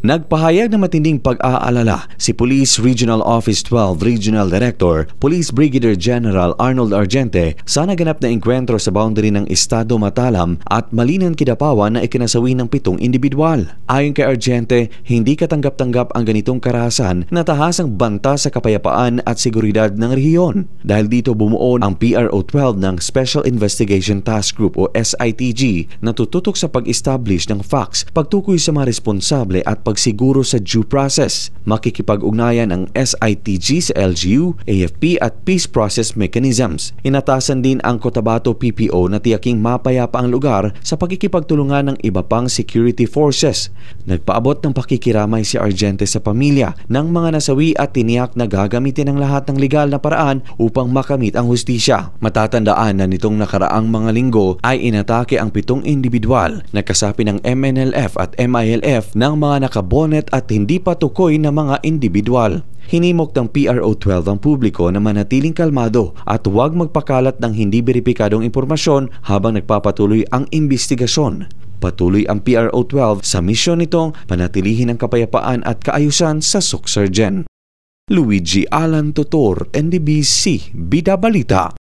Nagpahayag ng matinding pag-aalala si Police Regional Office 12 Regional Director, Police Brigadier General Arnold Argente sa naganap na engkwentro sa boundary ng Estado Matalam at Malinan, Kidapawan na ikinasawi ng 7 individual. Ayon kay Argente, hindi katanggap-tanggap ang ganitong karahasan na tahasang banta sa kapayapaan at seguridad ng rehiyon. Dahil dito bumuo ang PRO-12 ng Special Investigation Task Group o SITG na tututok sa pag-establish ng facts, pagtukoy sa mga responsable at pagsiguro sa due process. Makikipag-ugnayan ang SITG sa LGU, AFP at Peace Process Mechanisms. Inatasan din ang Cotabato PPO na tiyaking mapayapa ang lugar sa pagkikipagtulungan ng iba pang security forces. Nagpaabot ng pakikiramay si Argente sa pamilya ng mga nasawi at tiniyak na gagamitin ang lahat ng legal na paraan upang makamit ang hustisya. Matatandaan na nitong nakaraang mga linggo ay inatake ang 7 individual na kasapi ng MNLF at MILF ng mga nakabonet at hindi pa tukoy na mga individual. Hinimok ng PRO-12 ang publiko na manatiling kalmado at huwag magpakalat ng hindi beripikadong impormasyon habang nagpapatuloy ang investigasyon. Patuloy ang PRO-12 sa misyon nitong panatilihin ang kapayapaan at kaayusan sa Suksurgen. Luigi Alan Tutor, NDBC, Bida Balita.